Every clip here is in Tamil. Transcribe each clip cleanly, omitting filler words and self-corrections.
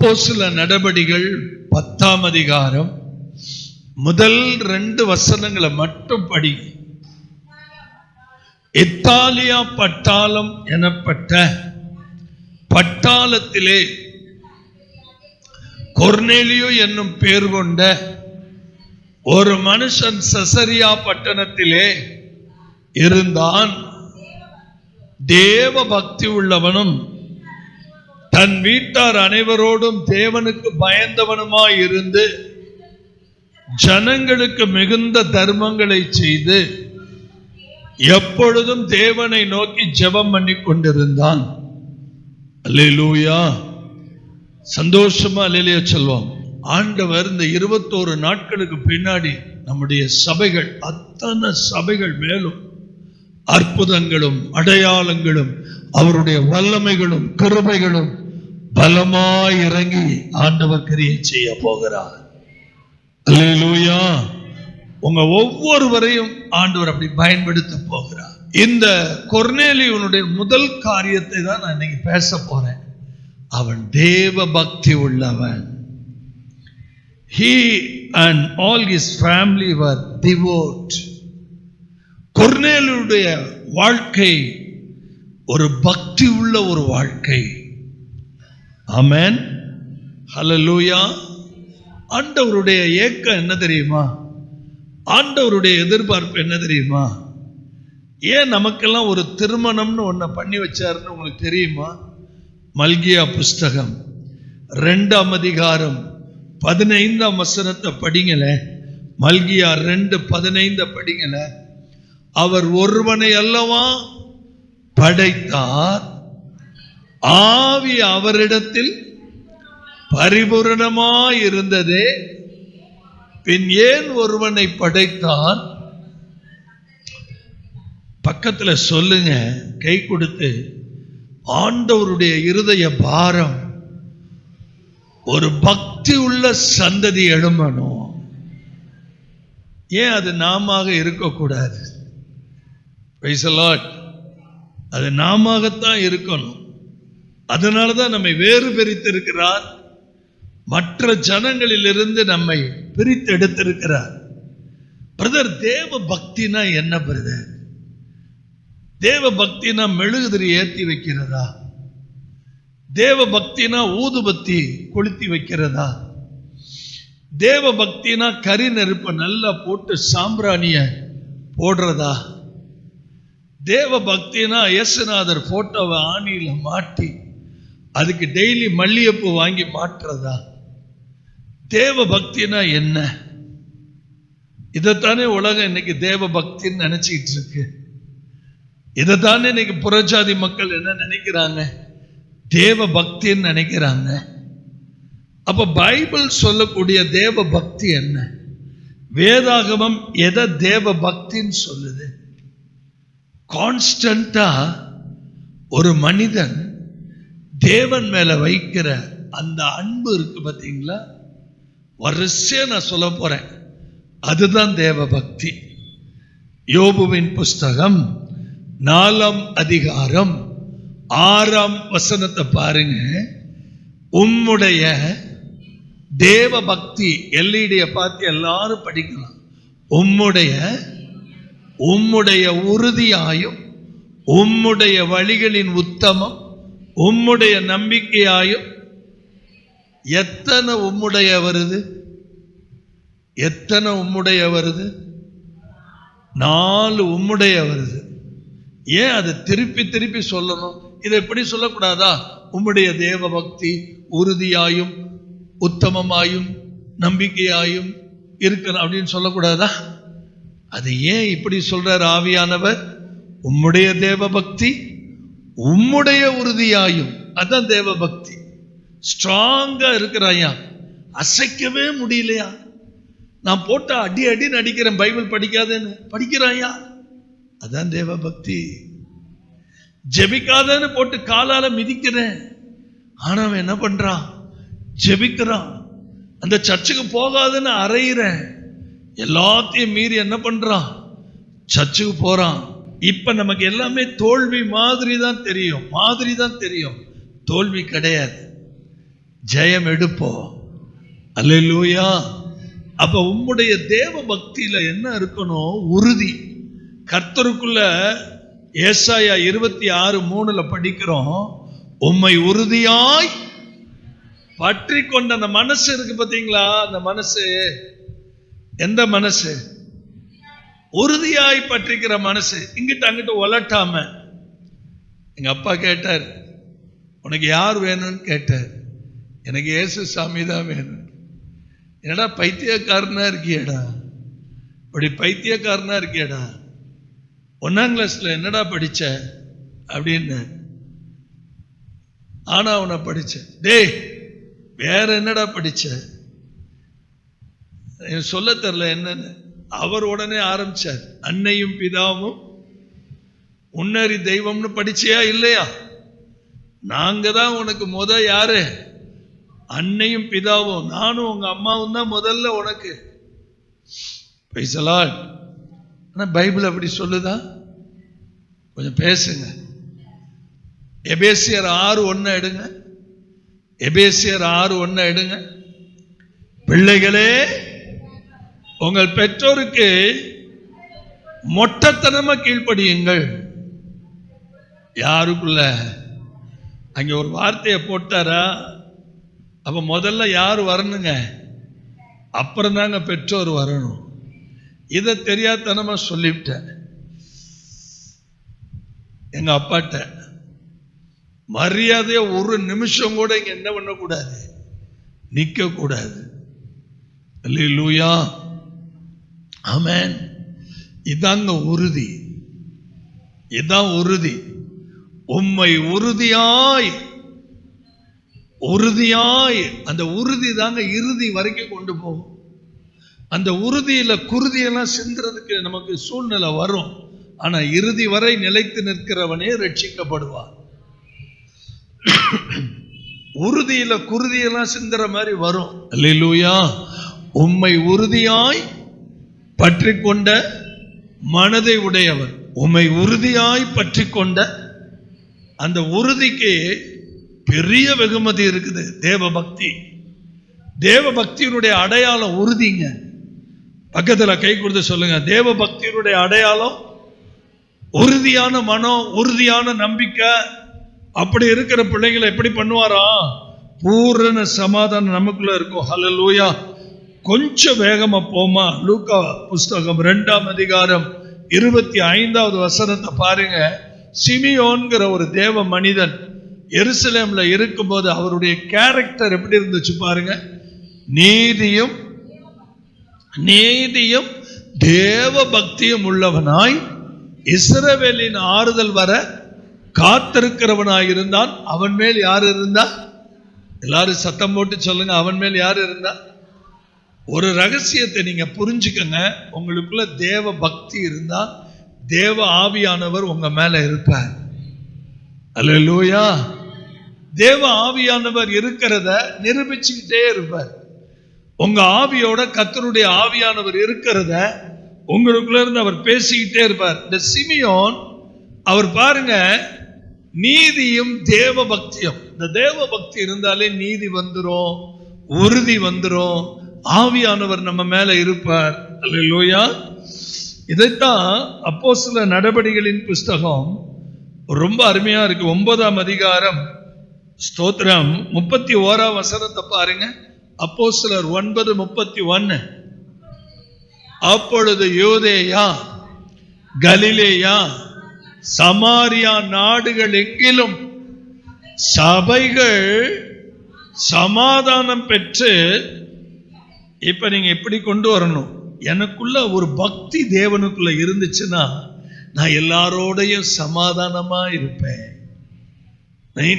அப்போஸ்தலர் நடபடிகள் 10ஆம் அதிகாரம் முதல் 2 வசனங்களை மட்டும் படி. இத்தாலியா பட்டாளம் எனப்பட்ட பட்டாளத்திலே கொர்நேலியு என்னும் பேர் கொண்ட ஒரு மனுஷன் செசரியா பட்டணத்திலே இருந்தான். தேவ பக்தி உள்ளவனும் தன் வீட்டார் அனைவரோடும் தேவனுக்கு பயந்தவனுமாய் இருந்து ஜனங்களுக்கு மிகுந்த தர்மங்களை செய்து எப்பொழுதும் தேவனை நோக்கி ஜெபம் பண்ணி கொண்டிருந்தான். அல்லேலூயா, சந்தோஷமா அல்லேலூயா சொல்வோம். ஆண்டவர் இந்த 21 நாட்களுக்கு பின்னாடி நம்முடைய சபைகள், அத்தனை சபைகள் மேலும் அற்புதங்களும் அடையாளங்களும் அவருடைய வல்லமைகளும் கிருபைகளும் பலமாய் இறங்கி ஆண்டவர் கிரியை செய்ய போகிறார். அல்லேலூயா. உங்க ஒவ்வொருவரையும் ஆண்டவர் அப்படி பயன்படுத்த போகிறார். இந்த கொர்நேலியுனுடைய முதல் காரியத்தை தான் நான் இன்னைக்கு பேச போறேன். அவன் தேவ பக்தி உள்ளவன். He and all his family were devout. கொர்நேலியுடைய வாழ்க்கை ஒரு பக்தி உள்ள ஒரு வாழ்க்கை. ஆமென், ஹல்லேலூயா. ஆண்டவருடைய ஏக்கம் என்ன தெரியுமா? ஆண்டவருடைய எதிர்பார்ப்பு என்ன தெரியுமா? ஏன் நமக்கெல்லாம் ஒரு திருமணம்னு ஒன்ன பண்ணி வச்சாருன்னு உங்களுக்கு தெரியுமா? மல்கியா புஸ்தகம் 2ஆம் அதிகாரம் 15ஆம் வசனத்தை படிங்கள. மல்கியா 2:15 படிங்கள. அவர் ஒருவனை அல்லவா படைத்தார், ஆவி அவரிடத்தில் பரிபூரணமாய் இருந்ததே, பின் ஏன் ஒருவனை படைத்தார்? பக்கத்துல சொல்லுங்க, கை கொடுத்து. ஆண்டவருடைய இருதய பாரம் ஒரு பக்தி உள்ள சந்ததி எழும்பணும். ஏன் அது நாம இருக்கக்கூடாது? Praise the Lord. அது நாமத்தான் இருக்கணும். அதனாலதான் நம்மை வேறு பிரித்திருக்கிறார். மற்ற ஜனங்களிலிருந்து நம்மை பிரித்து எடுத்திருக்கிறார். பிரதர், தேவ பக்தினா என்ன பிரதர்? தேவ பக்தினா மெழுகுதிரி ஏற்றி வைக்கிறதா? தேவ பக்தினா ஊதுபத்தி கொளுத்தி வைக்கிறதா? தேவ பக்தினா கரி நெருப்பை நல்லா போட்டு சாம்பிராணிய போடுறதா? தேவ பக்தினா இயேசுநாதர் போட்டோவை ஆணியில மாட்டி அதுக்கு டெய்லி மல்லிகைப்பூ வாங்கி மாற்றுறதா? தேவ பக்தினா என்ன? இதைத்தானே உலகம் இன்னைக்கு தேவ பக்தின்னு நினைச்சிட்டு இருக்கு. இதைத்தானே இன்னைக்கு புறஜாதி மக்கள் என்ன நினைக்கிறாங்க? தேவ பக்தின்னு நினைக்கிறாங்க. அப்ப பைபிள் சொல்லக்கூடிய தேவ பக்தி என்ன? வேதாகமம் எதை தேவ பக்தின்னு சொல்லுது? கான்ஸ்டன்டா ஒரு மனிதன் தேவன் மேல வைக்கிற அந்த அன்பு இருக்கு பார்த்தீங்களா? வரிசையா நான் சொல்ல போறேன். அதுதான் தேவ பக்தி. யோபுவின் புஸ்தகம் 4ஆம் அதிகாரம் 6ஆம் வசனத்தை பாருங்க. உம்முடைய தேவ பக்தி, எல்இடிய பார்த்து எல்லாரும் படிக்கலாம். உம்முடைய உறுதியாயும் உம்முடைய வழிகளின் உத்தமம் உம்முடைய நம்பிக்கையாயும். எத்தனை உம்முடைய வருது? எத்தனை உம்முடைய வருது? 4 உம்முடைய வருது. ஏன் அதை திருப்பி திருப்பி சொல்லணும்? இதை எப்படி சொல்லக்கூடாதா? உம்முடைய தேவ பக்தி உறுதியாயும் உத்தமமாயும் நம்பிக்கையாயும் இருக்கணும் அப்படின்னு சொல்லக்கூடாதா? அது ஏன் இப்படி சொல்றார் ஆவியானவர்? உம்முடைய தேவ பக்தி உம்முடைய உறுதியாயும். அதான் தேவ பக்தி. ஸ்ட்ராங்கா இருக்கிறாயா, அசைக்கவே முடியலையா? நான் போட்ட அடி அடி நடிக்கிறேன், பைபிள் படிக்காதேன்னு படிக்கிறாயா, அதான் தேவ பக்தி. ஜெபிக்காதன்னு போட்டு காலால மிதிக்கிறேன், ஆனா அவன் என்ன பண்றான்? ஜெபிக்கிறான். அந்த சர்ச்சுக்கு போகாதுன்னு அறையிறேன், எல்லாத்தையும் மீறி என்ன பண்றான்? சர்ச்சுக்கு போறான். இப்ப நமக்கு எல்லாமே தோல்வி மாதிரி தான் தெரியும், தோல்வி கிடையாது. ஜெயம் எடுப்போம். அல்லேலூயா. அப்ப உம்முடைய தேவ பக்தியில என்ன இருக்கணும்? உறுதி. கர்த்தருக்குள்ள ஏசாயா 26:3 படிக்கிறோம், உம்மை உறுதியாய் பற்றி கொண்ட அந்த மனசு இருக்கு பாத்தீங்களா? அந்த மனசு எந்த மனசு? உறுதியாய் பற்றிக்கிற மனசு. இங்கிட்ட அங்கிட்ட உலட்டாம. எங்க அப்பா கேட்டார், உனக்கு யார் வேணும்னு கேட்டார். எனக்கு இயேசு சாமி தான் வேணும். என்னடா பைத்தியக்காரனா இருக்கியடா? அப்படி பைத்தியக்காரனா இருக்கியடா? 1ஆம் கிளாஸ்ல என்னடா படிச்ச அப்படின்னு. ஆனா அவனை படிச்ச. டேய் வேற என்னடா படிச்ச? சொல்ல தெரியல என்னன்னு. அவர் உடனே ஆரம்பிச்சார், அன்னையும் பிதாவும் உன்னறி தெய்வம்னு படிச்சியா இல்லையா? நாங்க தான் உனக்கு யாரு? அன்னையும் பிதாவும், நானும் உங்க அம்மாவும் தான் முதல்ல உனக்கு. பேசலாம். ஆனா பைபிள் அப்படி சொல்லுதா? கொஞ்சம் பேசுங்க. எபேசியர் 6:1 எடுங்க. எபேசியர் 6:1 எடுங்க. பிள்ளைகளே, உங்கள் பெற்றோருக்கு மொட்டத்தனமா கீழ்ப்படியுங்கள். யாருக்குள்ள? அங்க ஒரு வார்த்தையை போட்டாரா? அப்ப முதல்ல யாரு வரணுங்க? அப்புறம் தாங்க பெற்றோர் வரணும். இதை தெரியாதனமா சொல்லிவிட்டேன் எங்க அப்பாட்ட. மரியாதைய ஒரு நிமிஷம் கூட இங்க என்ன பண்ணக்கூடாது, நிக்க கூடாது. அல்லேலூயா, ஆமென். இதாங்க உறுதி. இதான் உறுதி. உம்மை உறுதியாய் உறுதியாய். அந்த உறுதி தாங்க இறுதி வரைக்கும் கொண்டு போகும். அந்த உறுதியில குருதியெல்லாம் சிந்துறதுக்கு நமக்கு சூழ்நிலை வரும். ஆனா இறுதி வரை நிலைத்து நிற்கிறவனே ரட்சிக்கப்படுவான். உறுதியில குருதியெல்லாம் சிந்துற மாதிரி வரும். அல்லேலூயா. உம்மை உறுதியாய் பற்றி கொண்ட மனதை உடையவர். உம்மை உறுதியாய் பற்றி கொண்ட அந்த உறுதிக்கு பெரிய வெகுமதி இருக்குது. தேவ பக்தி. தேவ பக்தியினுடைய அடையாளம் உறுதிங்க. பக்கத்துல கை கொடுத்து சொல்லுங்க, தேவ பக்தியினுடைய அடையாளம் உறுதியான மனம், உறுதியான நம்பிக்கை. அப்படி இருக்கிற பிள்ளைங்களை எப்படி பண்ணுவாரா? பூரண சமாதானம் நமக்குள்ள இருக்கும். ஹல்லேலூயா. கொஞ்சம் வேகமா போமா. லூக்கா புஸ்தகம் 2ஆம் அதிகாரம் 25வது வசனத்தை பாருங்க. சிமியோன்கிற ஒரு தேவ மனிதன் எருசலேம்ல இருக்கும்போது அவருடைய கேரக்டர் எப்படி இருந்துச்சு பாருங்க. நீதியும் தேவ பக்தியும் உள்ளவனாய் இஸ்ரவேலின் ஆறுதல் வர காத்திருக்கிறவனாய் இருந்தான். அவன் மேல் யார் இருந்தா? எல்லாரும் சத்தம் போட்டு சொல்லுங்க, அவன் மேல் யார் இருந்தா? ஒரு ரகசியத்தை நீங்க புரிஞ்சுக்கங்க. உங்களுக்குள்ள தேவ பக்தி இருந்தா தேவ ஆவியானவர் உங்க மேல இருப்பார். அல்லேலூயா. தேவ ஆவியானவர் இருக்கிறத நிரூபிச்சுக்கிட்டே இருப்பார். உங்க ஆவியோட கர்த்தருடைய ஆவியானவர் இருக்கிறத உங்களுக்குள்ள இருந்து அவர் பேசிக்கிட்டே இருப்பார். இந்த சிமியோன் அவர் பாருங்க, நீதியும் தேவ பக்தியும். இந்த தேவ பக்தி இருந்தாலே நீதி வந்துரும், உறுதி வந்துரும், ஆவியானவர் நம்ம மேல இருப்பார். அல்லேலூயா. இதைத்தான் அப்போஸ்தலர் நடபடிகளின் புஸ்தகம் ரொம்ப அருமையா இருக்கு. 9ஆம் அதிகாரம் ஸ்தோத்திரம் 31ஆம் வசனத்தை பாருங்க. அப்போஸ்தலர் 9:31. அப்பொழுது யூதேயா, கலிலேயா, சமாரியா நாடுகள் எங்கிலும் சபைகள் சமாதானம் பெற்று. இப்ப நீங்க எப்படி கொண்டு வரணும்? எனக்குள்ள ஒரு பக்தி தேவனுக்குள்ள இருந்துச்சுன்னா நான் எல்லாரோடையும் சமாதானமா இருப்பேன்.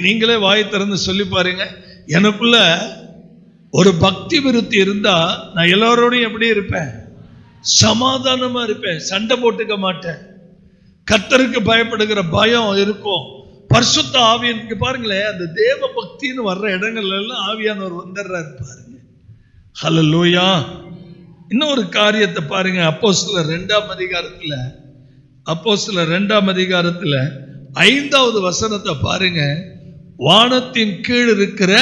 நீங்களே வாய் திறந்து சொல்லி பாருங்க. எனக்குள்ள ஒரு பக்தி விருத்தி இருந்தா நான் எல்லாரோடையும் எப்படி இருப்பேன்? சமாதானமா இருப்பேன். சண்டை போட்டுக்க மாட்டேன். கர்த்தருக்கு பயப்படுகிற பயம் இருக்கும். பரிசுத்த ஆவியானவர் பாருங்களேன், அந்த தேவ பக்தின்னு வர்ற இடங்கள்ல எல்லாம் ஆவியானவர் வந்துடுறாரு பாருங்க. ஹல்லேலூயா. இன்னொரு காரியத்தை பாருங்க. அப்போஸ்தலர் 2ஆம் அதிகாரத்துல 5வது வசனத்தை பாருங்க. வானத்தின் கீழ் இருக்கிற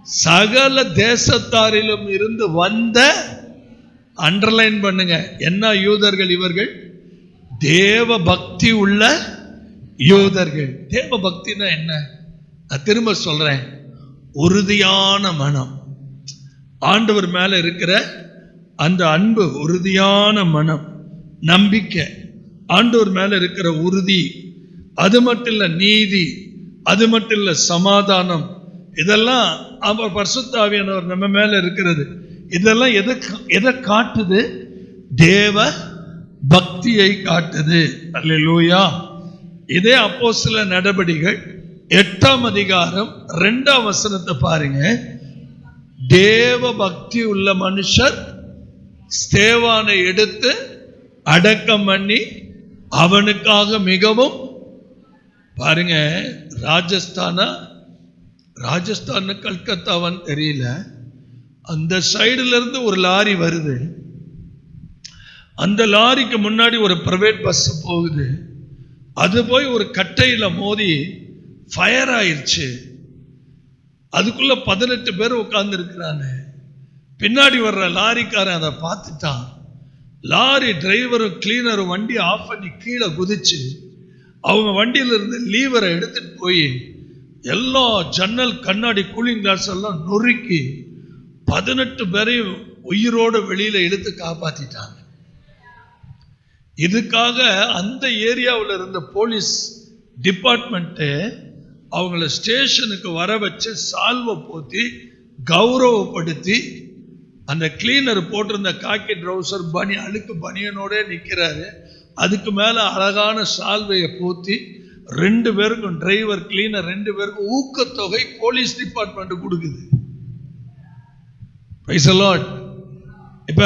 சகல தேசத்தாரிலும் இருந்து வந்த, அண்டர்லைன் பண்ணுங்க, என்ன யூதர்கள் இவர்கள்? தேவ பக்தி உள்ள யூதர்கள். தேவ பக்தினா என்ன? நான் திரும்ப சொல்றேன், உறுதியான மனம், ஆண்டவர் மேல இருக்கிற அந்த அன்பு, உறுதியான மனம், நம்பிக்கை, ஆண்டவர் மேல இருக்கிற உறுதி, அது மட்டும் இல்ல நீதி, அது மட்டும் இல்ல சமாதானம், இதெல்லாம் அவர் பரிசுத்த ஆவியானவர் நம்ம மேல இருக்கிறது. இதெல்லாம் எதை காட்டுது? தேவ பக்தியை காட்டுது. அல்லேலூயா. இதே அப்போஸ்தலர் நடபடிகள் 8ஆம் அதிகாரம் 2ஆம் வசனத்தை பாருங்க. தேவ பக்தி உள்ள மனுஷர் ஸ்தேவானை எடுத்து அடக்கம் பண்ணி அவனுக்காக மிகவும், பாருங்க, ராஜஸ்தான் கல்கத்தாவான்னு தெரியல, அந்த சைடுல இருந்து ஒரு லாரி வருது. அந்த லாரிக்கு முன்னாடி ஒரு பிரைவேட் பஸ் போகுது. அது போய் ஒரு கட்டையில மோதி ஃபயர் ஆயிடுச்சு. அதுக்குள்ள 18 பேர் உட்கார்ந்து இருக்கிறாங்க. பின்னாடி வர்ற லாரிக்காரன் அதை பார்த்துட்டான். லாரி டிரைவரும் கிளீனரும் வண்டி ஆஃப் பண்ணி கீழே குதிச்சு அவங்க வண்டியில இருந்து லீவரை எடுத்துட்டு போய் எல்லா ஜன்னல் கண்ணாடி கூலிங் கிளாஸ் எல்லாம் நொறுக்கி 18 பேரையும் உயிரோட வெளியில இழுத்து காப்பாத்திட்டாங்க. இதுக்காக அந்த ஏரியாவில் இருந்த போலீஸ் டிபார்ட்மெண்ட் அவங்கள ஸ்டேஷனுக்கு வர வச்சு சால்வை போத்தி கௌரவப்படுத்தி, அந்த கிளீனர் போட்டிருந்த காக்கி ட்ரௌசர் அழுக்கு பனியனோட நிற்கிறாரு. அதுக்கு மேல அழகான சால்வையை போத்தி 2 பேருக்கும், டிரைவர் கிளீனர் 2 பேருக்கும் ஊக்கத்தொகை போலீஸ் டிபார்ட்மெண்ட் கொடுக்குது. Praise the Lord. இப்ப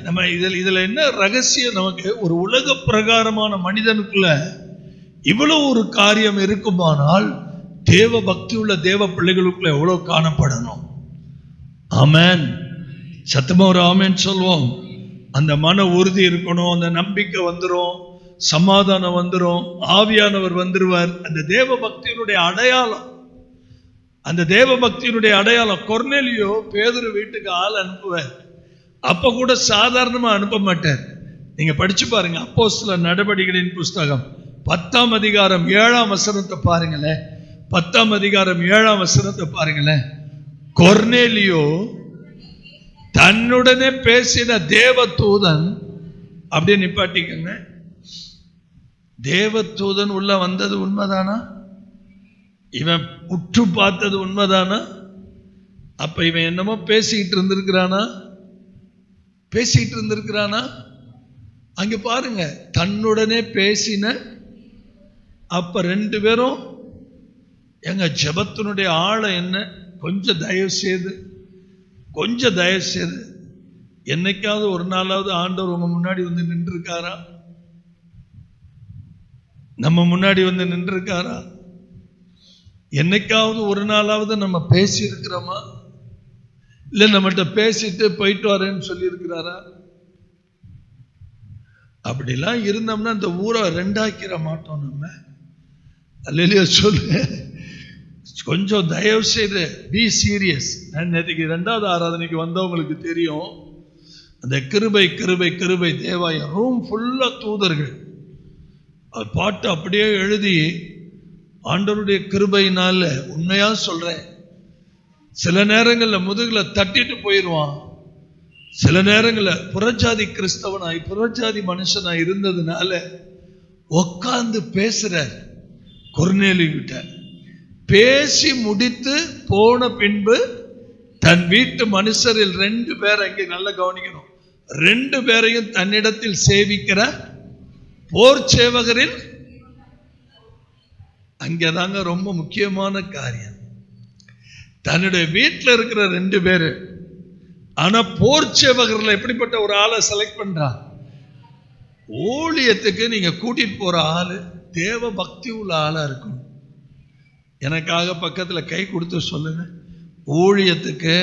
நம்ம இதுல என்ன ரகசியம்? நமக்கு ஒரு உலக பிரகாரமான மனிதனுக்குள்ள இவ்வளவு ஒரு காரியம் இருக்குமானால் தேவ பக்தி உள்ள தேவ பிள்ளைகளுக்குள்ள எவ்வளவு காணப்படணும். ஆமென். சத்தமா ஒரு ஆமென் சொல்வோம். அந்த மன உறுதி இருக்கணும், அந்த நம்பிக்கை வந்துடும், சமாதானம் வந்துடும், ஆவியானவர் வந்துருவார். அந்த தேவ பக்தியினுடைய அடையாளம், அந்த தேவ பக்தியினுடைய அடையாளம். கொர்நேலியோ பேதுரு வீட்டுக்கு ஆள் அனுப்புவார். அப்ப கூட சாதாரணமா அனுப்ப மாட்டார். நீங்க படிச்சு பாருங்க, அப்போஸ்தலர் நடபடிகளின் புஸ்தகம் 10ஆம் அதிகாரம் 7ஆம் வசனத்தை பாருங்களேன். 10ஆம் அதிகாரம் 7ஆம் வசனத்தை பாருங்களேன். கொர்நேலியோ தன்னுடனே பேசின தேவ தூதன், அப்படியே நிப்பாட்டிக்கங்க, தேவ தூதன் உள்ள வந்தது உண்மைதானா? இவன் உற்று பார்த்தது உண்மைதானா? அப்ப இவன் என்னமோ பேசிக்கிட்டு இருந்திருக்கிறானா? அங்க பாருங்க, தன்னுடனே பேசின. அப்ப 2 பேரும், எங்க ஜெபத்தினுடைய ஆழம் என்ன? கொஞ்சம் தயவு செய்து என்னைக்காவது ஒரு நாளாவது ஆண்டவர் உங்க முன்னாடி வந்து நின்று இருக்காரா? நம்ம முன்னாடி வந்து நின்று இருக்காரா? என்னைக்காவது ஒரு நாளாவது நம்ம பேசி இருக்கிறோமா? இல்ல நம்மகிட்ட பேசிட்டு போயிட்டு வரேன்னு சொல்லி இருக்கிறாரா? அப்படிலாம் இருந்தோம்னா இந்த ஊரை 2ஆக்கிற மாட்டோம் நம்ம. அல்லேலூயா சொல்லு. கொஞ்சம் தயவு செய்து பி சீரியஸ். நேற்றுக்கு 2வது ஆராதனைக்கு வந்தவங்களுக்கு தெரியும், அந்த கிருபை தேவாய ரூம் ஃபுல்லா தூதர்கள். அது பாட்டு அப்படியே எழுதி, ஆண்டவருடைய கிருபையினால உண்மையா சொல்றேன், சில நேரங்கள்ல முதுகுல தட்டிட்டு போயிடுவான். சில நேரங்களில் புறஜாதி கிறிஸ்தவனாய் புறஜாதி மனுஷனாய் இருந்ததுனால உட்கார்ந்து பேசுறார். கொர்நேலியு கிட்ட பேசி முடித்து போன பின்பு தன் வீட்டு மனுஷரில் 2 பேர், அங்கே நல்லா கவனிக்கணும், 2 பேரையும் தன்னிடத்தில் சேவிக்கிற போர் சேவகரில், அங்கதாங்க ரொம்ப முக்கியமான காரியம். தன்னுடைய வீட்டில் இருக்கிற 2 பேரு, ஆனா போர் சேவகர்ல எப்படிப்பட்ட ஒரு ஆளை செலக்ட் பண்றான்? ஊழியத்துக்கு நீங்க கூட்டிட்டு போற ஆளு தேவ பக்தி உள்ள ஆளா இருக்கும். எனக்காக பக்கத்துல கை கொடுத்து சொல்லுங்க, ஊழியத்துக்கு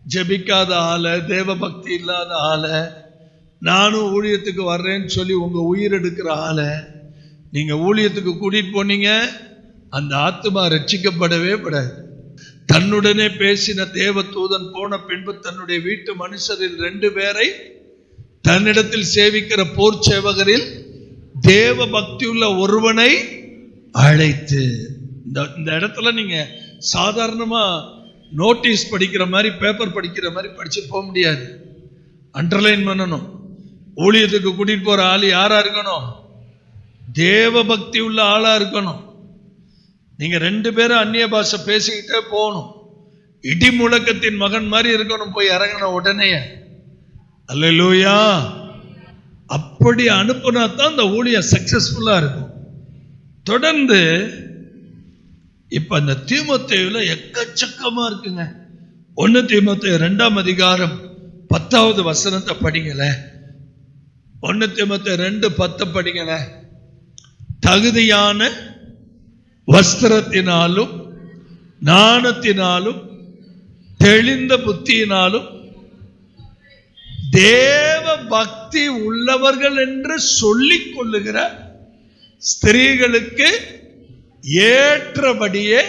ஜெபிக்காத ஆளை, தேவ பக்தி இல்லாத ஆளை, நானும் ஊழியத்துக்கு வர்றேன்னு சொல்லி உங்க உயிர் எடுக்கிற ஆளை நீங்க ஊழியத்துக்கு கூட்டிட்டு போனீங்க, அந்த ஆத்துமா ரட்சிக்கப்படவே படாது. தன்னுடனே பேசின தேவ தூதன் போன பின்பு தன்னுடைய வீட்டு மனுஷரில் 2 பேரை தன்னிடத்தில் சேவிக்கிற போர் சேவகரில் தேவ பக்தியுள்ள ஒருவனை அழைத்து. இந்த இடத்துல நீங்க சாதாரணமா நோட்டீஸ் படிக்கிற மாதிரி, பேப்பர் படிக்கிற மாதிரி படிச்சு போக முடியாது. அண்டர்லைன் பண்ணணும். ஊழியத்துக்கு கூட்டிட்டு போற ஆள் யாரா இருக்கணும்? தேவ பக்தி உள்ள ஆளா இருக்கணும். நீங்க 2 பேரும் அந்நிய பாஷை பேசிக்கிட்டே போகணும். இடி முழக்கத்தின் மகன் மாதிரி இருக்கணும். போய் இறங்கின உடனே அல்லேலூயா. அப்படி அனுப்புனா தான் இந்த ஊழியம் சக்சஸ்ஃபுல்லா இருக்கும். தொடர்ந்து இப்ப இந்த தீமோத்தேயுல எக்கச்சக்கமா இருக்குங்க. 1 தீமோத்தேயு 2ஆம் அதிகாரம் 10வது வசனத்தை படிங்கள. 1 தீமோத்தேயு 2:10 படிங்கள. தகுதியான வஸ்திரத்தினாலும் ஞானத்தினாலும் தெளிந்த புத்தியினாலும் தேவ பக்தி உள்ளவர்கள் என்று சொல்லிக் கொள்ளுகிற ஸ்திரீகளுக்கு ஏற்றபடியே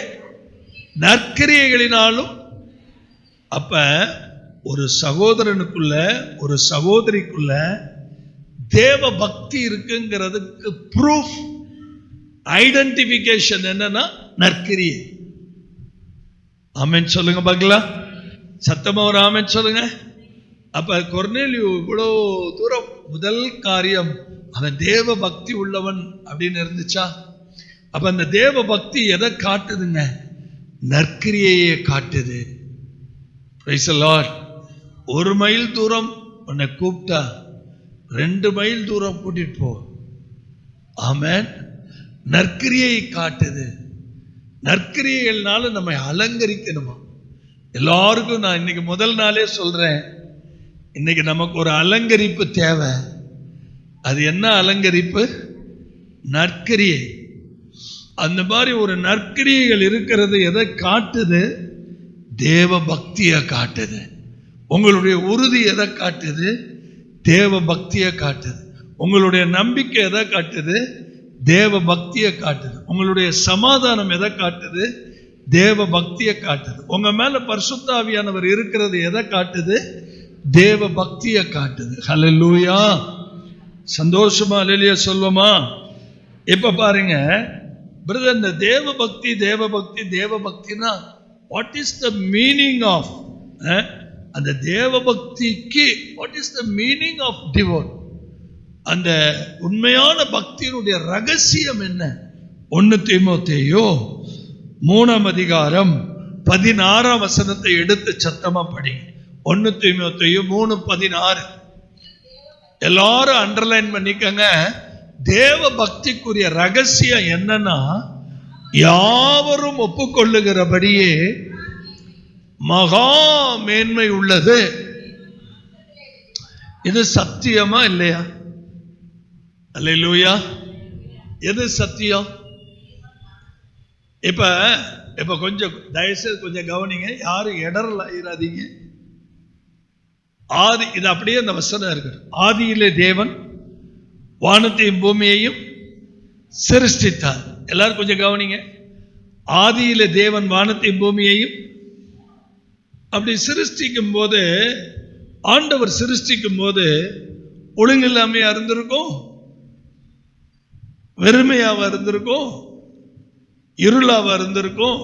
நற்கிரியைகளினாலும். அப்ப ஒரு சகோதரனுக்குள்ள ஒரு சகோதரிக்குள்ள தேவ பக்தி இருக்குங்கிறதுக்கு ப்ரூஃப், ஐடென்டிபிகேஷன் என்னன்னா நற்கிரியை. ஆமென் சொல்லுங்க பார்க்கலாம். சத்தமா ஒரு ஆமென் சொல்லுங்க. அப்ப கொர்நேலியு இவ்வளோ தூரம் முதல் காரியம் அவன் தேவ பக்தி உள்ளவன் அப்படின்னு இருந்துச்சா? அப்ப அந்த தேவ பக்தி எதை காட்டுதுங்க? நற்கிரியையே காட்டுது. Praise the Lord. 1 மைல் தூரம் உன்னை கூப்பிட்டா 2 மைல் தூரம் கூட்டிட்டு போ. ஆமென். நற்கிரியை காட்டுது. நற்கிரியைகள்னால நம்மை அலங்கரிக்கணுமா? எல்லாருக்கும் நான் இன்னைக்கு முதல் நாளே சொல்றேன், இன்னைக்கு நமக்கு ஒரு அலங்கரிப்பு தேவை. அது என்ன அலங்கரிப்பு? நற்கிரியை. அந்த மாதிரி ஒரு நற்கிரியைகள் இருக்கிறது எதை காட்டுது? தேவ பக்தியை காட்டுது. உங்களுடைய உறுதி எதை காட்டுது? தேவ பக்தியை காட்டுது. உங்களுடைய நம்பிக்கை எதை காட்டுது? தேவ பக்தியை காட்டுது. உங்களுடைய சமாதானம் எதை காட்டுது? தேவ பக்தியை காட்டுது. உங்க மேல பரிசுத்த ஆவியானவர் இருக்கிறது எதை காட்டுது? தேவ பக்தியை காட்டுது. ஹல்லேலூயா. சந்தோஷமா அல்லேலூயா சொல்லுமா? இப்ப பாருங்க பிரதர், இந்த தேவ பக்தி தேவ பக்தி தேவ பக்தினா what is the meaning of அந்த தேவ பக்திக்கு? What is the meaning of devote? அந்த உண்மையான பக்தியினுடைய ரகசியம் என்ன? 1 தீமோத்தேயு 3ஆம் அதிகாரம் 16ஆம் வசனத்தை எடுத்து சத்தமா படிங்க. 1 தீமோத்தேயு 3:16. எல்லாரும் அண்டர்லைன் பண்ணிக்கங்க. தேவ பக்திக்குரிய ரகசியம் என்னன்னா, யாவரும் ஒப்புக்கொள்ளுகிறபடியே மகா மேன்மை உள்ளது. இது சத்தியமா இல்லையா? அல்லேலூயா. எது சத்தியம்? இப்ப கொஞ்சம் தயவுசெய்து கொஞ்சம் கவனிங்க. யாரும் இடரல ஆயிராதீங்க. ஆதி, இது அப்படியே அந்த வசனம் இருக்கு. ஆதியிலே தேவன் வானத்தையும் பூமியையும் சிருஷ்டித்தார். எல்லாரும் கொஞ்சம் கவனிங்க. ஆதியிலே தேவன் வானத்தையும் பூமியையும் அப்படி சிருஷ்டிக்கும் போது, ஆண்டவர் சிருஷ்டிக்கும் போது ஒழுங்கில்லாமையா இருந்திருக்கும், வெறுமையாவா இருந்திருக்கும், இருளாவா இருந்திருக்கும்,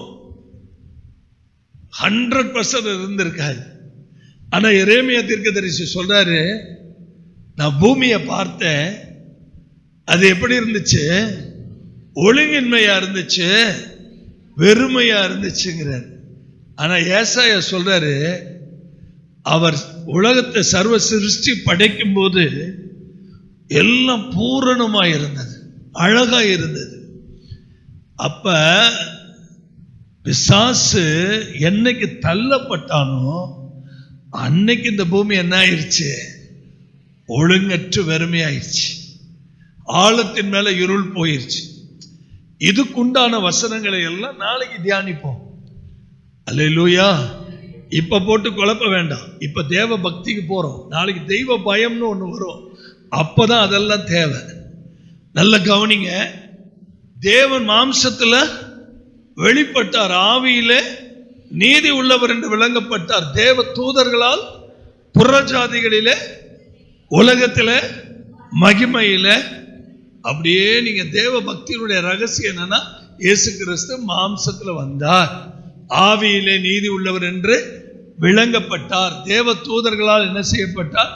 100% இருந்திருக்காது. ஆனா எரேமியா தீர்க்கதரிசி சொல்றாரு, நான் பூமியை பார்த்தேன், அது எப்படி இருந்துச்சு? ஒழுங்கின்மையா இருந்துச்சு, வெறுமையா இருந்துச்சுங்கிறார். ஆனா ஏசாயா சொல்றாரு, அவர் உலகத்தை சர்வ சிருஷ்டி படைக்கும் போது எல்லாம் பூரணமா இருந்தது, அழகா இருந்தது. அப்ப பிசாசு என்னைக்கு தள்ளப்பட்டானோ அன்னைக்கு இந்த பூமி என்ன ஆயிடுச்சு? ஒழுங்கற்று வெறுமையாயிடுச்சு. ஆழத்தின் மேல இருள் போயிருச்சு. இதுக்குண்டான வசனங்களை எல்லாம் நாளைக்கு தியானிப்போம். அல்லேலூயா. இப்ப போட்டு குழப்ப வேண்டாம். இப்ப தேவ பக்திக்கு போறோம். நாளைக்கு தெய்வ பயம்னு ஒண்ணு வரும். அப்பதான் அதெல்லாம் தேவை. நல்ல கவனிங்க. தேவன் மாம்சத்துல வெளிப்பட்டார். ஆவியிலே நீதி உள்ளவர் என்று விளங்கப்பட்டார். தேவ தூதர்களால் புறஜாதிகளிலே உலகத்திலே மகிமையிலே. அப்படியே நீங்க தேவ பக்தியினுடைய ரகசியம் என்னன்னா, இயேசு கிறிஸ்து மாம்சத்துல வந்தார், ஆவியிலே நீதி உள்ளவர் என்று விளங்கப்பட்டார், தேவ தூதர்களால் என்ன செய்யப்பட்டார்,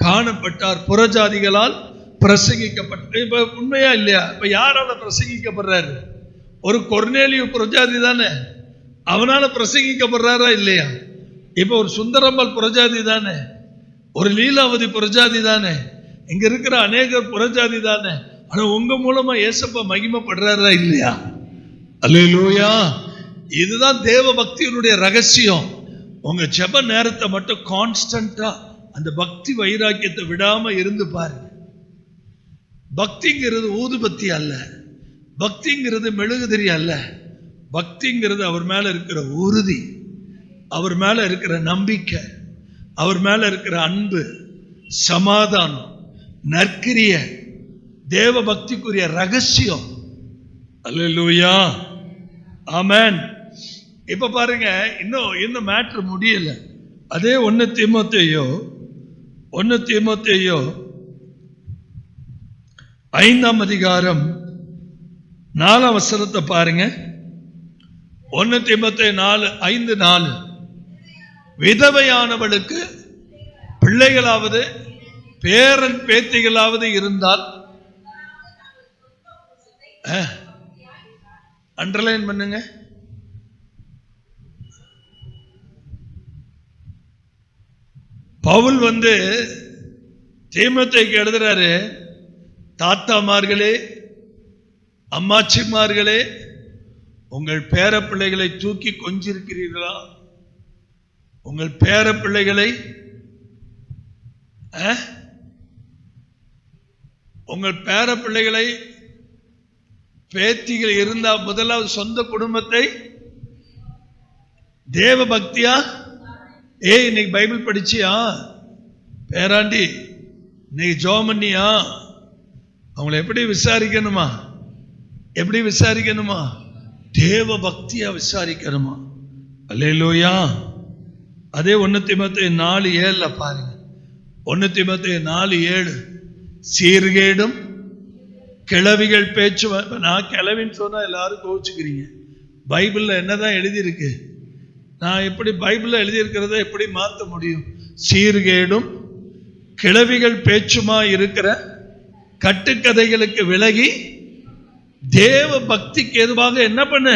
காணப்பட்டார், புறஜாதிகளால் பிரசங்கிக்கப்பட்டார். இப்ப உண்மையா இல்லையா? இப்ப யாரால பிரசங்கிக்கப்படுறாரு? ஒரு கொர்நேலியு புறஜாதி தானே, அவனால பிரசங்கிக்கப்படுறாரா இல்லையா? இப்ப ஒரு சுந்தரம்பாள் புறஜாதி தானே, ஒரு லீலாவதி புறஜாதி தானே, இங்க இருக்கிற அநேகர் புறஜாதி தானே. ஆனா உங்க மூலமா ஏசப்பா மகிமைப்படுறாரா இல்லையா? அல்லேலூயா. இதுதான் தேவ பக்தியினுடைய ரகசியம். உங்க ஜெப நேரத்தை மட்டும் கான்ஸ்டன்டா அந்த பக்தி வைராக்கியத்தை விடாம இருந்து பாருங்க. பக்திங்கிறது ஊதுபத்தி அல்ல, பக்திங்கிறது மெழுகுதிரி அல்ல. பக்திங்கிறது அவர் மேல இருக்கிற உறுதி, அவர் மேல இருக்கிற நம்பிக்கை, அவர் மேல இருக்கிற அன்பு, சமாதானம், நற்கிரிய, தேவ பக்திக்குரிய ரகசியம். அல்லேலூயா, ஆமென். இப்ப பாருங்க, இன்னும் மேட்ரு முடியல. அதே 1 தீமோத்தேயு 5ஆம் அதிகாரம் 4ஆம் வசனத்தை பாருங்க. 1 தீமோத்தேயு 4:5-4. விதவையானவளுக்கு பிள்ளைகளாவது பேரன் பேத்திகளாவது இருந்தால், அண்டர்லைன் பண்ணுங்க, பவுல் தீமோத்தேயுக்கு எழுதுறாரு, தாத்தாமார்களே, அம்மாச்சிமார்களே, உங்கள் பேர பிள்ளைகளை தூக்கி கொஞ்சிருக்கிறீர்களா? உங்கள் பேர பிள்ளைகளை உங்கள் பேர பிள்ளைகளை பேத்திகள் இருந்தா முதலாவது சொந்த குடும்பத்தை தேவ பக்தியா, இன்னைக்கு பைபிள் படிச்சியா பேராண்டி, இன்னைக்கு ஜெபம் பண்ணியா, அவங்களை எப்படி விசாரிக்கணுமா? எப்படி விசாரிக்கணுமா? தேவ பக்தியா விசாரிக்கணுமா? அல்லேலூயா. அதே 1 தீமோத்தேயு 4:7 பாருங்க. 1 தீமோத்தேயு 4:7. சீர்கேடும் கிளவிகள் பேச்சு. நான் கிளவின்னு சொன்னா எல்லாரும் கோவிச்சுக்கிறீங்க. பைபிள்ல என்னதான் எழுதியிருக்கு? நான் எப்படி பைபிள்ல எழுதியிருக்கிறத எப்படி மாற்ற முடியும்? சீர்கேடும் கிளவிகள் பேச்சுமா இருக்கிற கட்டுக்கதைகளுக்கு விலகி தேவ பக்திக்கு எதுவாக என்ன பண்ண,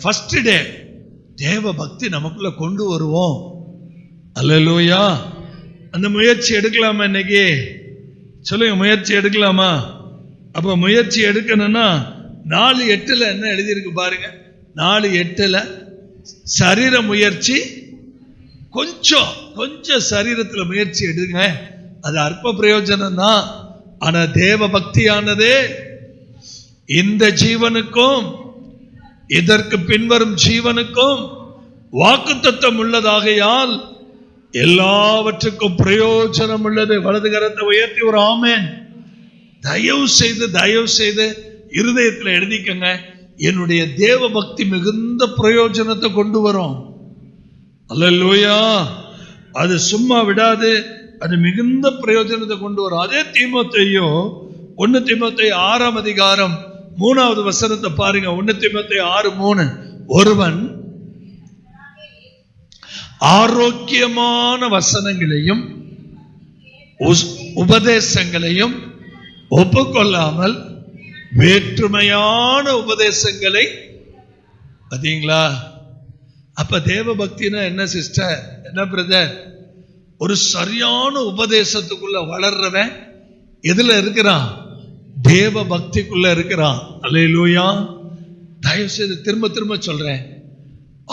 ஃபர்ஸ்ட் டே தேவ பக்தி நமக்குள்ள கொண்டு வருவோம். அல்லேலூயா. அந்த முயற்சி எடுக்கலாமா? இன்னைக்கு சொல்லுங்க, முயற்சி எடுக்கலாமா? அப்ப முயற்சி எடுக்கணும்னா 4:8 என்ன எழுதியிருக்கு பாருங்க. 4:8 சரீர முயற்சி, கொஞ்சம் சரீரத்தில் முயற்சி எடுங்க, அது அற்ப பிரயோஜனம் தான். ஆனா தேவ பக்தியானதே இந்த ஜீவனுக்கும் இதற்கு பின்வரும் ஜீவனுக்கும் வாக்குத்தத்தம் உள்ளதாகையால் எல்லாவற்றுக்கும் பிரயோஜனம் உள்ளது. வலது கரத்தை உயர்த்தி ஒரு ஆமென். தயவு செய்து இருதயத்தில் எழுதிக்கங்க, என்னுடைய தேவ பக்தி மிகுந்த பிரயோஜனத்தை கொண்டு வரும். அல்லேலூயா. அது சும்மா விடாது, அது மிகுந்த பிரயோஜனத்தை கொண்டு வரும். அதே தீமோத்தேயு 1 தீமோத்தேயு 6ஆம் அதிகாரம் 3வது வசனத்தை பாருங்க. 1 தீமோத்தேயு 6:3. ஒருவன் ஆரோக்கியமான வசனங்களையும் உபதேசங்களையும் ஒப்புக்கொள்ளாமல் வேற்றுமையான உபதேசங்களை, பாத்தீங்களா? அப்ப தேவ பக்தினா என்ன சிஸ்டர், என்ன பிரதர்? ஒரு சரியான உபதேசத்துக்குள்ள வளர்றவன் எதுல இருக்கிறான்? தேவ பக்திக்குள்ள இருக்கிறான். அல்லேலூயா. தயவு செய்து திரும்ப சொல்றேன்,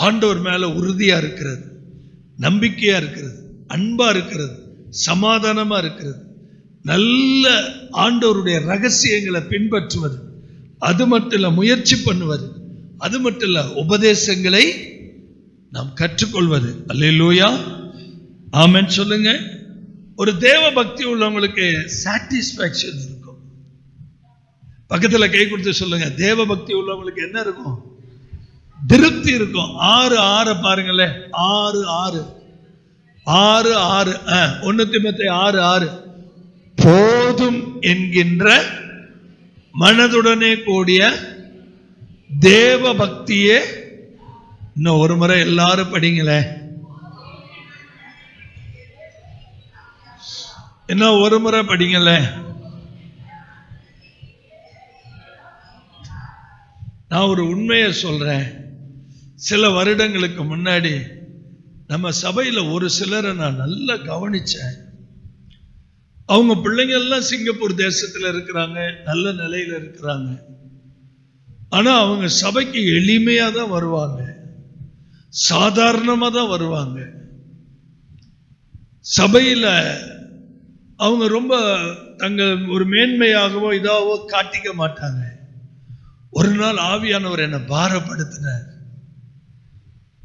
ஆண்டவர் மேல உறுதியா இருக்கிறது, நம்பிக்கையா இருக்கிறது, அன்பா இருக்கிறது, சமாதானமா இருக்கிறது, நல்ல ஆண்டவருடைய ரகசியங்களை பின்பற்றுவது, அது மட்டும் இல்ல முயற்சி பண்ணுவது, அது மட்டும் இல்ல உபதேசங்களை நாம் கற்றுக்கொள்வது. அல்லேலூயா, ஆமென் சொல்லுங்க. ஒரு தேவ பக்தி உள்ளவங்களுக்கு சாட்டிஸ்பாக்சன் இருக்கும். பக்கத்துல கை கொடுத்து சொல்லுங்க, தேவ பக்தி உள்ளவங்களுக்கு என்ன இருக்கும்? திருப்தி இருக்கும். 6:6 பாருங்களேன். 6:6 1 தீமோத்தேயு 6:6 போதும் என்கின்ற மனதுடனே கூடிய தேவ பக்தியே. இன்னும் ஒரு முறை எல்லாரும் படிங்களேன். இன்னும் ஒரு முறை படிங்களேன். நான் ஒரு உண்மையை சொல்றேன். சில வருடங்களுக்கு முன்னாடி நம்ம சபையில ஒரு சிலரை நான் நல்லா கவனிச்சேன். அவங்க பிள்ளைங்க எல்லாம் சிங்கப்பூர் தேசத்துல இருக்கிறாங்க, நல்ல நிலையில இருக்கிறாங்க. ஆனா அவங்க சபைக்கு எளிமையா தான் வருவாங்க, சாதாரணமா தான் வருவாங்க. சபையில அவங்க ரொம்ப தங்கள் ஒரு மேன்மையாகவோ இதாவோ காட்டிக்க மாட்டாங்க. ஒரு நாள் ஆவியானவர் என்னை பாரப்படுத்தினார்.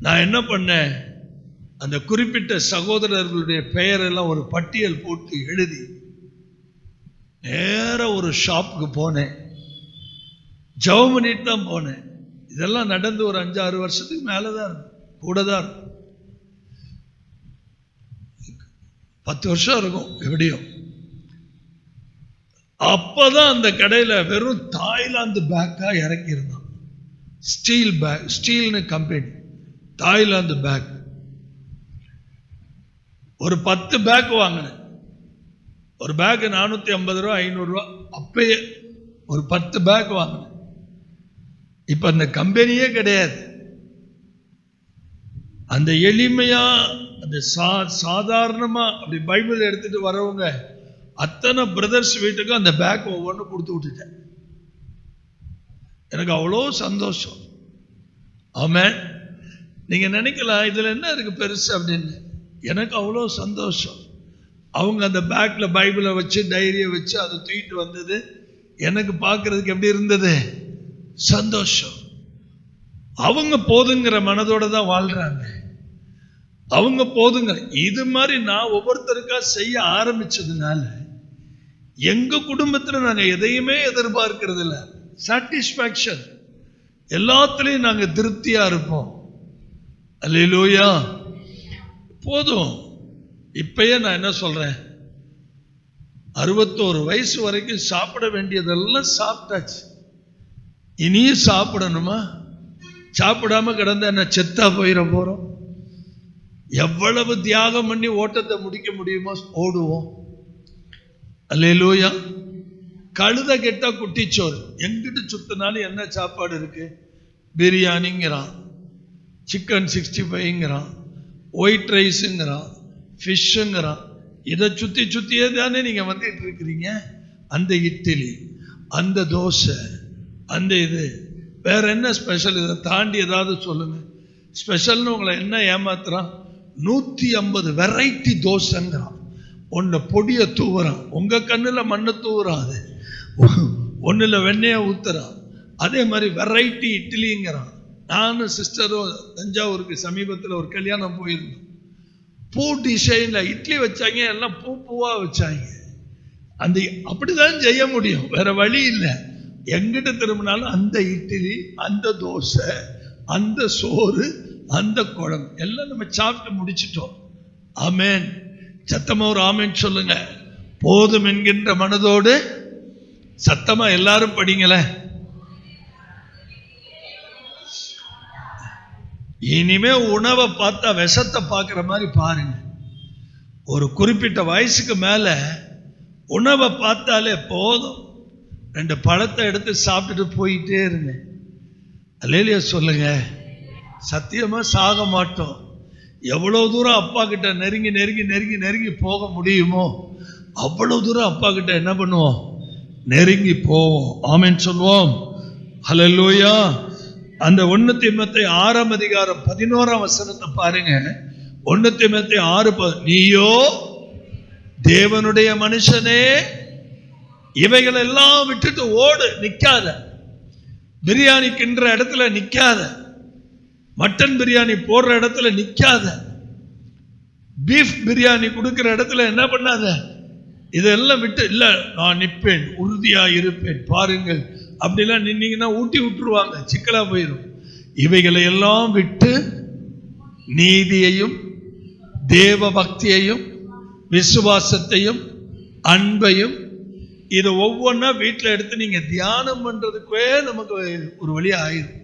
நான் என்ன பண்ணேன், அந்த குறிப்பிட்ட சகோதரர்களுடைய பெயரெல்லாம் ஒரு பட்டியல் போட்டு எழுதி நேர ஒரு ஷாப்புக்கு போனேன். ஜெபம் பண்ணிட்டு தான் போனேன். இதெல்லாம் நடந்து ஒரு 5-6 வருஷத்துக்கு மேலதான் இருக்கும், கூட தான் இருக்கும். 10 வருஷம் இருக்கும் எப்படியும். அப்பதான் அந்த கடையில வெறும் தாய்லாந்து பேக்கா இறக்கி இருந்தான். ஸ்டீல் பேக், ஸ்டீல்னு கம்பெனி, தாய்லாந்து பேக். ஒரு 10 பேக் வாங்கினேன். ஒரு பேக் 450 ரூபா 500 ரூபா. அப்பயே ஒரு 10 பேக் வாங்கினேன். இப்ப அந்த கம்பெனியே கிடையாது. அந்த எளிமையா அந்த சாதாரணமா அப்படி பைபிள் எடுத்துட்டு வரவங்க அத்தனை பிரதர்ஸ் வீட்டுக்கும் அந்த பேக் ஒவ்வொன்று கொடுத்து விட்டுட்டேன். எனக்கு அவ்வளோ சந்தோஷம். ஆமென். நீங்க நினைக்கலாம் இதுல என்ன இருக்கு பெருசு அப்படின்னு. எனக்கு அவ்வளோ சந்தோஷம். அவங்க அந்த பேக்ல பைபிளை வச்சு டைரியை வச்சு அதை தூக்கிட்டு வந்தது எனக்கு பார்க்கறதுக்கு எப்படி இருந்தது, சந்தோஷம். அவங்க போதுங்கிற மனதோட தான் வாழ்றாங்க. அவங்க போதுங்க. இது மாதிரி நான் ஒவ்வொருத்தருக்கா செய்ய ஆரம்பிச்சதுனால எங்க குடும்பத்துல நாங்க எதையுமே எதிர்பார்க்கிறது இல்லை. சாட்டிஸ்பாக்சன், எல்லாத்துலயும் நாங்க திருப்தியா இருப்போம். அல்லேலூயா. போதும். இப்பயே நான் என்ன சொல்றேன், 61 வயசு வரைக்கும் சாப்பிட வேண்டியதெல்லாம் சாப்பிட்டாச்சு. இனியும் சாப்பிடணுமா? சாப்பிடாம கிடந்த என்ன செத்தா போயிட போறோம்? எவ்வளவு தியாகம் பண்ணி ஓட்டத்தை முடிக்க முடியுமோ ஓடுவோம். அல்லேலூயா. கழுத கெட்டா குட்டிச்சோறு. எங்கிட்டு சுத்தினாலும் என்ன சாப்பாடு இருக்கு? பிரியாணிங்கிறான், சிக்கன் 65ங்கிறான், ஒயிட் ரைஸுங்கிறான், ஃபிஷ்ஷுங்கிறான். இதை சுத்தி சுத்தியே தானே நீங்க வந்துட்டு இருக்கிறீங்க. அந்த இட்லி, அந்த தோசை, அந்த இது வேற என்ன ஸ்பெஷல்? இதை தாண்டி ஏதாவது சொல்லுங்க. ஸ்பெஷல்னு உங்களை என்ன ஏமாத்துறான்? 150 வெரைட்டி தோசைங்கிறான். ஒன்னு பொடிய தூவுறான், உங்க கண்ணுல மண்ணை தூவுறான், ஒன்னுல வெண்ணைய ஊத்துறான். அதே மாதிரி வெரைட்டி இட்லிங்கிறான். நானும் சிஸ்டரும் தஞ்சாவூருக்கு சமீபத்தில் ஒரு கல்யாணம் போயிருந்தோம். பூ டிசைன்ல இட்லி வச்சாங்க, எல்லாம் பூ பூவா வச்சாங்க. அந்த அப்படிதான் செய்ய முடியும், வேற வழி இல்லை. எங்கிட்ட திரும்பினாலும் அந்த இட்லி, அந்த தோசை, அந்த சோறு, அந்த குழம்பு எல்லாம் நம்ம சாப்பிட்டு முடிச்சிட்டோம். ஆமென். சத்தமா ஒரு ஆமென் சொல்லுங்க. போதும் என்கின்ற மனதோடு சத்தமா எல்லாரும் படிங்களே. இனிமே உணவை பார்த்தா விஷத்தை பார்க்கிற மாதிரி பாருங்க. ஒரு குறிப்பிட்ட வயசுக்கு மேல உணவை பார்த்தாலே போதும், 2 பழத்தை எடுத்து சாப்பிட்டுட்டு போயிட்டே இருங்க. அல்லேலூயா சொல்லுங்க. சத்தியமா சாக மாட்டோம். எவ்வளவு தூரம் அப்பா கிட்ட நெருங்கி நெருங்கி நெருங்கி நெருங்கி போக முடியுமோ அவ்வளவு தூரம் அப்பா கிட்ட என்ன பண்ணுவோம்? நெருங்கி போவோம். ஆமென் சொல்வோம். ஹல்லேலூயா. அந்த 1 தீமோத்தேயு 6ஆம் அதிகாரம் 11ஆம் வசனத்தை பாருங்க. 1 தீமோத்தேயு 6:10. நீயோ தேவனுடைய மனுஷனே, இவைகள் எல்லாம் விட்டுட்டு ஓடு, நிக்காத. பிரியாணி கிண்டுற இடத்துல நிக்காத, மட்டன் பிரியாணி போடுற இடத்துல நிக்காத, பீஃப் பிரியாணி கொடுக்கிற இடத்துல என்ன பண்ணாத. இதெல்லாம் விட்டு, இல்ல நான் நிற்பேன், உறுதியா இருப்பேன் பாருங்கள். அப்படிலாம் நின்னீங்கன்னா ஊட்டி விட்டுருவாங்க, சிக்கலா போயிடும். இவைகளை எல்லாம் விட்டு நீதியையும் தேவ பக்தியையும் விசுவாசத்தையும் அன்பையும், இதை ஒவ்வொன்றா வீட்டில் எடுத்து நீங்க தியானம் பண்றதுக்கே நமக்கு ஒரு வழி ஆயிரும்.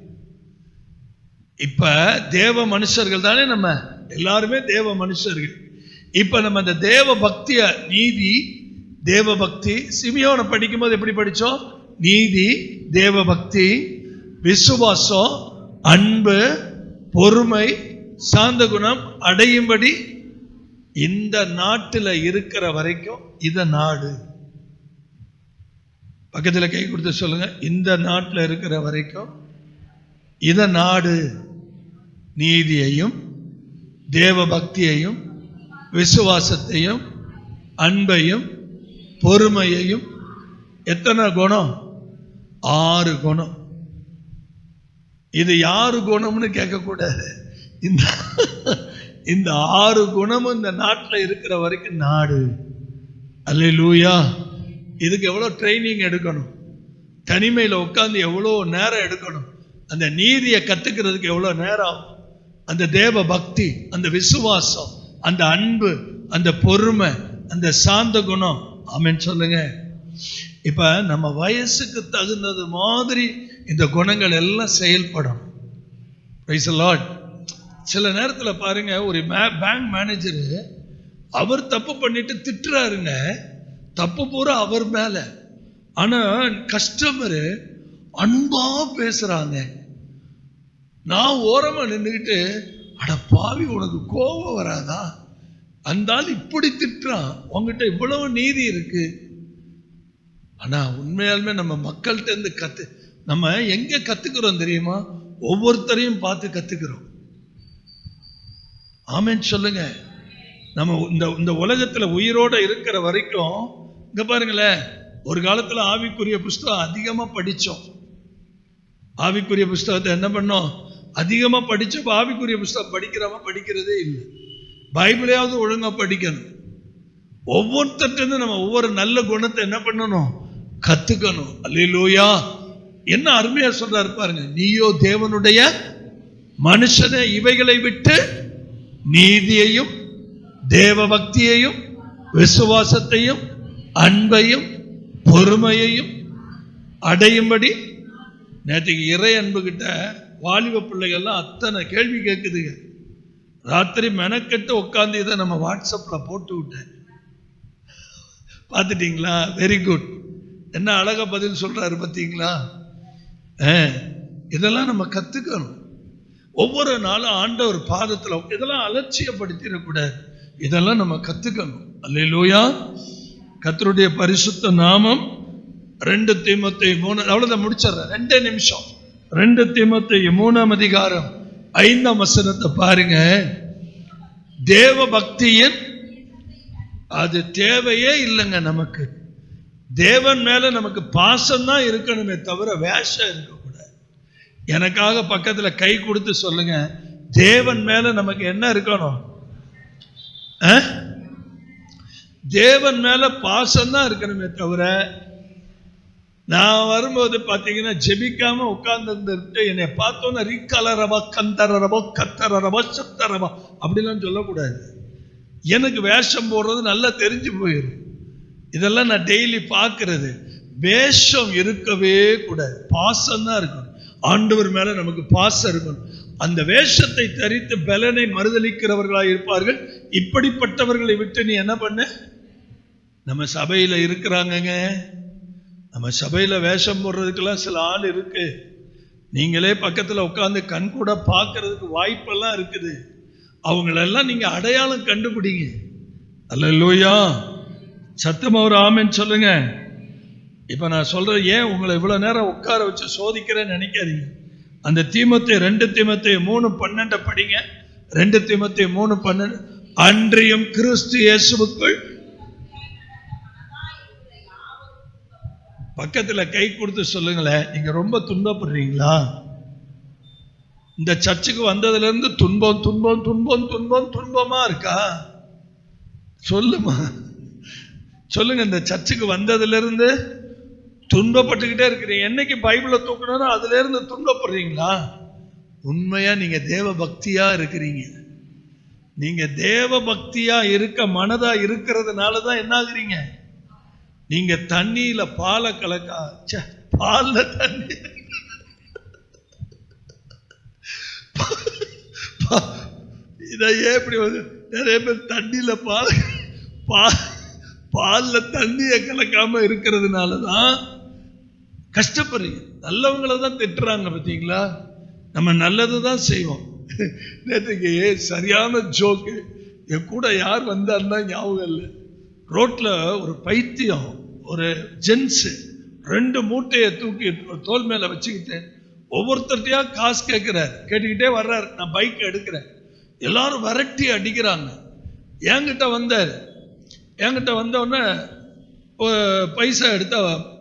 இப்ப தேவ மனுஷர்கள் தானே, நம்ம எல்லாருமே தேவ மனுஷர்கள். இப்ப நம்ம அந்த தேவ பக்திய, நீதி தேவ பக்தி, சிமியோனை படிக்கும்போது எப்படி படிச்சோம்? நீதி தேவ பக்தி, விசுவாசம், அன்பு, பொறுமை, சாந்த குணம் அடையும்படி இந்த நாட்டில் இருக்கிற வரைக்கும் இத நாடு. பக்கத்தில் கை கொடுத்து சொல்லுங்க, இந்த நாட்டில் இருக்கிற வரைக்கும் இத நாடு. நீதியையும் தேவ பக்தியையும் விசுவாசத்தையும் அன்பையும் பொறுமையையும், எத்தனை குணம்? 6 குணம். இது யாரு குணம்னு கேட்கக்கூடாது. இந்த 6 குணமும் இந்த நாட்டில் இருக்கிற வரைக்கும் நாடு. அல்லேலூயா. இதுக்கு எவ்வளவு ட்ரைனிங் எடுக்கணும், தனிமையில் உட்கார்ந்து எவ்வளோ நேரம் எடுக்கணும், அந்த நீதியை கத்துக்கிறதுக்கு எவ்வளவு நேரம், அந்த தேவ பக்தி, அந்த விசுவாசம், அந்த அன்பு, அந்த பொறுமை, அந்த சாந்த குணம். ஆமென் சொல்லுங்க. இப்ப நம்ம வயசுக்கு தகுந்தது மாதிரி இந்த குணங்கள் எல்லாம் செயல்படும். Praise the Lord. சில நேரத்தில் பாருங்க, ஒரு பேங்க் மேனேஜர் அவர் தப்பு பண்ணிட்டு திட்டுறாருங்க, தப்பு பூரா அவர் மேல. ஆனா கஸ்டமரு அன்பா பேசுறாங்க. நான் ஓரமா நின்றுக்கிட்டு, அட பாவி உனக்கு கோபம் வராதா, அந்த ஆள் இப்படி திட்டுறான், உங்ககிட்ட இவ்வளவு நீதி இருக்கு. ஆனா உண்மையாலுமே நம்ம மக்கள்கிட்ட இருந்து நம்ம எங்க கத்துக்கிறோம் தெரியுமா? ஒவ்வொருத்தரையும் பார்த்து கத்துக்கிறோம். ஆமென் சொல்லுங்க. நம்ம இந்த உலகத்துல உயிரோட இருக்கிற வரைக்கும், இங்க பாருங்களேன், ஒரு காலத்துல ஆவிக்குரிய புஸ்தகம் அதிகமா படிச்சோம். ஆவிக்குரிய புஸ்தகத்தை என்ன பண்ணோம்? அதிகமா படிச்சோம். ஆவிக்குரிய புஸ்தகம் படிக்கிறவன் படிக்கிறதே இல்லை. பைபிளையாவது ஒழுங்கா படிக்கணும். ஒவ்வொருத்தருந்து நம்ம ஒவ்வொரு நல்ல குணத்தை என்ன பண்ணணும்? கத்துக்கணும். அல்லேலூயா. என்ன அருமையா சொல்றாரு பாருங்க. நீயோ தேவனுடைய மனுஷனே, இவைகளை விட்டு நீதியையும் தேவ பக்தியையும் விசுவாசத்தையும் அன்பையும் பொறுமையையும் அடையும்படி. நேற்றுக்கு இறை அன்பு கிட்ட வாலிப பிள்ளைகள்லாம் அத்தனை கேள்வி கேட்குதுங்க. ராத்திரி மெனக்கெட்டு உட்காந்து இதை நம்ம வாட்ஸ்அப்ல போட்டு விட்டேன். பார்த்துட்டீங்களா? Very good. என்ன அழகா பதில் சொல்றாரு பார்த்தீங்களா? இதெல்லாம் நம்ம கத்துக்கணும். ஒவ்வொரு நாளும் ஆண்டவர் பாதத்துல இதெல்லாம் அலட்சியப்படுத்திடக்கூடாது. இதெல்லாம் நம்ம கத்துக்கணும். அல்லேலூயா. கர்த்தருடைய பரிசுத்த நாமம். 2 தீமோத்தேயு 3, அவ்வளவுதான், முடிச்சிடுறேன், 2 நிமிஷம். 2 தீமோத்தேயு 3ஆம் அதிகாரம் 5ஆம் வசனத்தை பாருங்க. தேவ பக்தியின் அது தேவையே இல்லைங்க நமக்கு. தேவன் மேல நமக்கு பாசம் தான் இருக்கணுமே தவிர வேஷம் இருக்கக்கூடாது. எனக்காக பக்கத்துல கை கொடுத்து சொல்லுங்க, தேவன் மேல நமக்கு என்ன இருக்கணும்? தேவன் மேல பாசம் தான் இருக்கணுமே தவிர, நான் வரும்போது பாத்தீங்கன்னா ஜெபிக்காம உட்கார்ந்து என்னை பார்த்தோன்னா ரீக்கலரவா கந்தரவோ கத்தரவோ சத்தரவா அப்படிலாம் சொல்லக்கூடாது. எனக்கு வேஷம் போடுறது நல்லா தெரிஞ்சு போயிடும். இதெல்லாம் நான் டெய்லி பார்க்கறது. வேஷம் இருக்கவே கூடாது, பாசம் தான் இருக்கணும். ஆண்டவர் மேல நமக்கு பாசம் இருக்கணும். அந்த வேஷத்தை தரித்து பலனை மறுதலிக்கிறவர்களாக இருப்பார்கள். இப்படிப்பட்டவர்களை விட்டு நீ என்ன பண்ண? நம்ம சபையில இருக்கிறாங்கங்க, நம்ம சபையில வேஷம் போடுறதுக்கெல்லாம் சில ஆள் இருக்கு. நீங்களே பக்கத்துல உட்காந்து கண் கூட பார்க்கறதுக்கு வாய்ப்பெல்லாம் இருக்குது. அவங்களெல்லாம் நீங்க அடையாளம் கண்டுபிடிங்க. அல்லேலூயா. சத்தமா ஒரு ஆமென் சொல்லுங்க. இப்ப நான் சொல்றேன், ஏன் உங்களை இவ்வளவு நேரம் உட்கார வச்சு சோதிக்கிறேன்னு நினைக்காதீங்க. அந்த தீமோத்தேயு 2 தீமோத்தேயு 3:12 படிங்க. 2 தீமோத்தேயு 3:12. அன்றியும் கிறிஸ்து இயேசுவுக்குள், பக்கத்துல கை கொடுத்து சொல்லுங்களேன், நீங்க ரொம்ப துன்பப்படுறீங்களா? இந்த சர்ச்சுக்கு வந்ததுல இருந்து துன்பம் துன்பம் துன்பம் துன்பம் துன்பமா இருக்கா? சொல்லுமா, சொல்லுங்க. இந்த சர்ச்சுக்கு வந்ததுல இருந்து துன்பப்பட்டுக்கிட்டே இருக்கிறீங்க. என்னைக்கு பைபிளை தூக்கணும் அதுல இருந்து துன்பப்படுறீங்களா? உண்மையா நீங்க தேவ பக்தியா இருக்கிறீங்க. நீங்க தேவ பக்தியா இருக்க மனதா இருக்கிறதுனாலதான் என்ன ஆகுறீங்க? நீங்க தண்ணியில பாலை கலக்க பால்ல தண்ணி இதையே இப்படி வந்து நிறைய பேர் தண்ணியில பால்ல தண்ணிய கலக்காம இருக்கிறதுனாலதான் கஷ்டப்படுறீங்க. நல்லவங்களை தான் திட்டுறாங்க பார்த்தீங்களா? நம்ம நல்லதுதான் செய்வோம். நேற்றுக்கு சரியான ஜோக்கு. என் கூட யார் வந்தாருன்னா ஞாபகம் இல்லை. ரோட்ல ஒரு பைத்தியம், ஒரு ஜென்ஸ் 2 மூட்டையை தூக்கி தோல் மேல வச்சுக்கிட்டு ஒவ்வொருத்தர்ட்டையா காசு கேட்டுக்கிட்டே வர்றாரு. நான் பைக் எடுக்கிறேன், எல்லாரும் விரட்டி அடிக்கிறாங்க. என்கிட்ட வந்த உடனே பைசா எடுத்த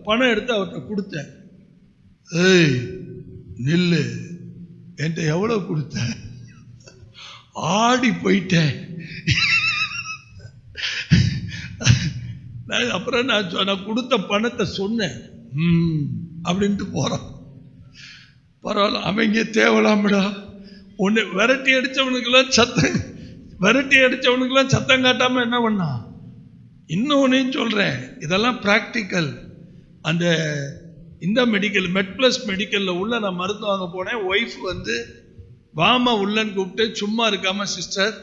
பணம் எடுத்து அவர்கிட்ட கொடுத்தேன். ஏய் நில்லு, என்கிட்ட எவ்வளவு கொடுத்த? ஆடி போயிட்டேன். அப்புறம் நான் கொடுத்த பணத்தை சொன்னேன் அப்படின்ட்டு போறான். பரவாயில்ல, அவங்க தேவலாமடா. ஒன்று விரட்டி அடிச்சவனுக்கெல்லாம் சத்தம் காட்டாம என்ன பண்ணா? இன்னொன்னையும் சொல்றேன், இதெல்லாம் பிராக்டிக்கல். அந்த இந்த மெடிக்கல் மெட்பிளஸ் மெடிக்கல்ல உள்ள நான் மருந்து வாங்க போனேன். ஒய்ஃப் வந்து வாமா உள்ளன்னு கூப்பிட்டு, சும்மா இருக்காம சிஸ்டர்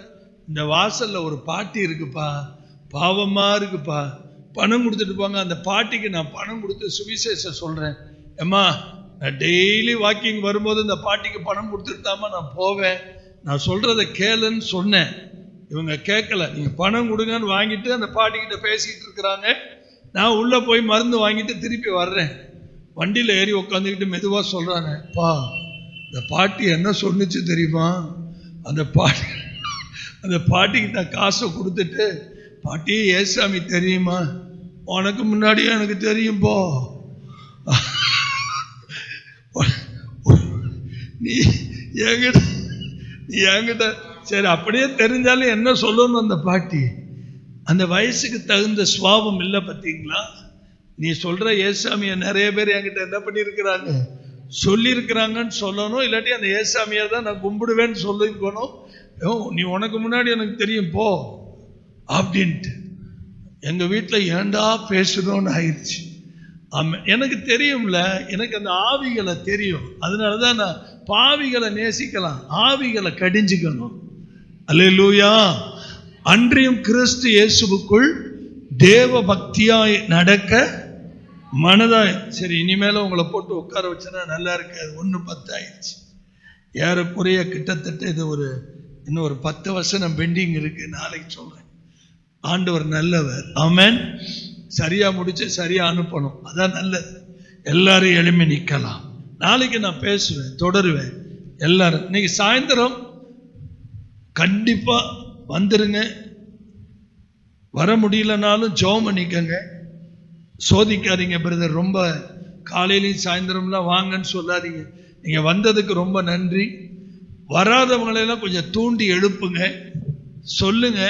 இந்த வாசல்ல ஒரு பாட்டி இருக்குப்பா, பாவமா இருக்குப்பா, பணம் கொடுத்துட்டு போங்க. அந்த பாட்டிக்கு நான் பணம் கொடுத்து சுவிசேஷம் சொல்றேன். ஏம்மா, நான் டெய்லி வாக்கிங் வரும்போது இந்த பாட்டிக்கு பணம் கொடுத்துட்டாமா நான் போவேன், நான் சொல்றதை கேளுன்னு சொன்னேன். இவங்க கேட்கல. நீங்க பணம் கொடுங்கன்னு வாங்கிட்டு அந்த பாட்டிக்கிட்ட பேசிட்டு இருக்கிறாங்க. நான் உள்ள போய் மருந்து வாங்கிட்டு திருப்பி வர்றேன். வண்டியில ஏறி உட்காந்துக்கிட்டு மெதுவா சொல்றாங்க, பா இந்த பாட்டி என்ன சொன்னுச்சு தெரியுமா? அந்த பாட்டிக்கிட்ட காசை கொடுத்துட்டு, பாட்டி ஏசாமி தெரியுமா? உனக்கு முன்னாடியே எனக்கு தெரியும் போ. நீ என்கிட்ட சரி அப்படியே தெரிஞ்சாலும் என்ன சொல்லணும்? அந்த பாட்டி அந்த வயசுக்கு தகுந்த சுவாபம் இல்லை பார்த்தீங்களா? நீ சொல்ற ஏசாமிய நிறைய பேர் என்கிட்ட என்ன பண்ணியிருக்கிறாங்க, சொல்லியிருக்கிறாங்கன்னு சொல்லணும். இல்லாட்டி அந்த ஏசாமியை தான் நான் கும்பிடுவேன்னு சொல்லிருக்கணும். நீ உனக்கு முன்னாடி எனக்கு தெரியும் போ அப்படின்ட்டு. எங்க வீட்டில் ஏண்டா பேசணும்னு ஆயிடுச்சு. எனக்கு தெரியும்ல, எனக்கு அந்த ஆவிகளை தெரியும். அதனாலதான் நான் பாவிகளை நேசிக்கலாம், ஆவிகளை கடிஞ்சுக்கணும். அல்லேலூயா. அன்றியும் கிறிஸ்து இயேசுவுக்குள் தேவ பக்தியாய் நடக்க மனதாய். சரி, இனிமேல உங்களை போட்டு உட்கார வச்சனா நல்லா இருக்காது. 1:10 ஆயிடுச்சு. ஏறக்குறைய கிட்டத்தட்ட இது இன்னும் ஒரு 10 வசனம் பெண்டிங் இருக்கு. நாளைக்கு சொல்றேன். ஆண்டவர் நல்லவர். ஆமென். சரியா முடிச்சு சரியா அனுப்பணும், அதான் நல்லது. எல்லாரும் எழுப்பி நிக்கலாம். நாளைக்கு நான் பேசுவேன், தொடருவேன். எல்லாரும் இன்னைக்கு சாயந்தரம் கண்டிப்பா வந்துருங்க. வர முடியலனாலும் ஜெபம் பண்ணிக்கங்க. சோதிக்காதீங்க பிரதர், ரொம்ப காலையிலையும் சாயந்தரம்லாம் வாங்கன்னு சொல்லாதீங்க. நீங்க வந்ததுக்கு ரொம்ப நன்றி. வராதவங்களெல்லாம் கொஞ்சம் தூண்டி எழுப்புங்க, சொல்லுங்க.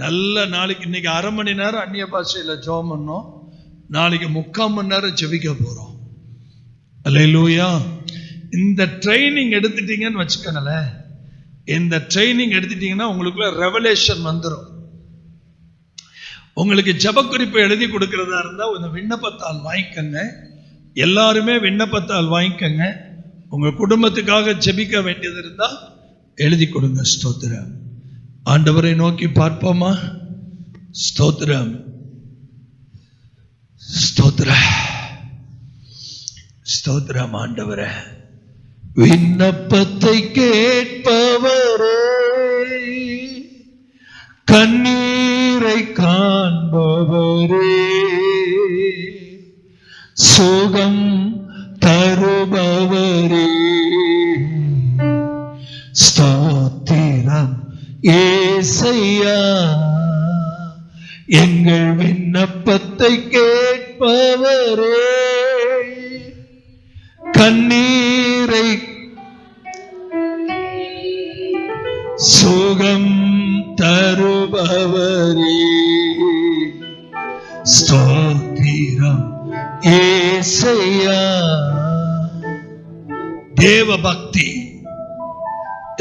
நல்ல நாளைக்கு இன்னைக்கு 1/2 மணி நேரம் அந்நிய பாஷையில் ஜெபம் பண்ணோம். நாளைக்கு 3/4 மணி நேரம் ஜெபிக்க போறோம். அல்லேலூயா. இந்த ட்ரைனிங் எடுத்துட்டீங்கன்னு வச்சுக்கோங்களேன். இந்த ட்ரைனிங் எடுத்துட்டீங்கன்னா உங்களுக்குள்ள ரெவலேஷன் வந்துடும். உங்களுக்கு ஜெபக்குறிப்பை எழுதி கொடுக்கறதா இருந்தா இந்த விண்ணப்பத்தால் வாங்கிக்கங்க. எல்லாருமே விண்ணப்பத்தால் வாங்கிக்கங்க. உங்க குடும்பத்துக்காக ஜெபிக்க வேண்டியது இருந்தா எழுதி கொடுங்க. ஸ்தோத்திரம். ஆண்டவரை நோக்கி பார்ப்போமா? ஸ்தோத்திரம், ஸ்தோத்திரம், ஸ்தோத்திரம். ஆண்டவரே, விண்ணப்பத்தை கேட்பவரே, கண்ணீரை காண்பவரே, சுகம் தருபவரே, ஸ்தோத்திரம் ஏசையா. எங்கள் விண்ணப்பத்தை கேட்பவரே, கண்ணீரை சுகம் தருபவரே, ஸ்தோத்திரம் ஏசையா. தேவ பக்தி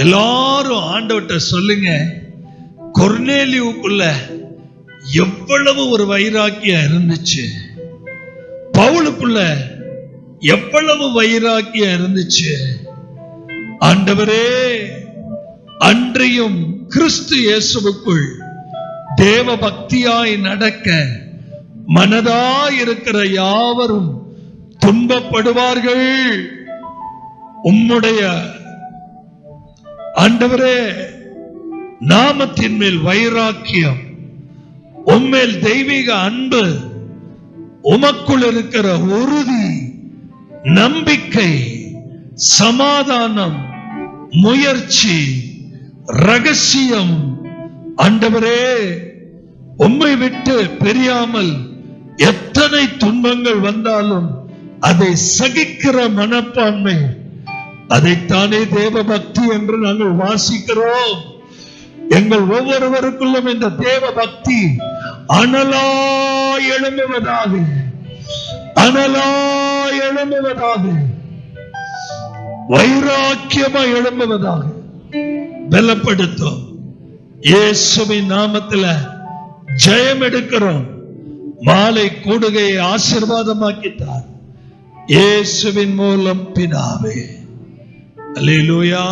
எல்லாரும் ஆண்டவர்கிட்ட சொல்லுங்க, கொர்நேலியுக்குள்ள எவ்வளவு ஒரு வைராக்கியம் இருந்துச்சு, பவுலுக்குள்ள எவ்வளவு வைராக்கியம் இருந்துச்சு. ஆண்டவரே, அன்றையும் கிறிஸ்து இயேசுவுக்குள் தேவ பக்தியாய் நடக்க மனதாய் இருக்கிற யாவரும் துன்பப்படுவார்கள். உம்முடைய ஆண்டவரே நாமத்தின் மேல் வைராக்கியம், உம்மேல் தெய்வீக அன்பு, உமக்குள் இருக்கிற உறுதி, நம்பிக்கை, சமாதானம், முயற்சி, ரகசியம், ஆண்டவரே உம்மை விட்டு பிரியாமல் எத்தனை துன்பங்கள் வந்தாலும் அதை சகிக்கிற மனப்பான்மை, அதைத்தானே தேவ பக்தி என்று நாங்கள் வாசிக்கிறோம். எங்கள் ஒவ்வொருவருக்குள்ளும் இந்த தேவ பக்தி அனலாய் எழும்புவதாக, அனலாய் எழும்புவதாக, வைராக்கியமாய் எழும்புவதாக பலப்படுத்தும். இயேசுவின் நாமத்தில் ஜெயம் எடுக்கிறோம். மாலை கூடுகையை ஆசீர்வாதமாக்கித்தார் இயேசுவின் மூலம் பிதாவே. அல்லேலூயா.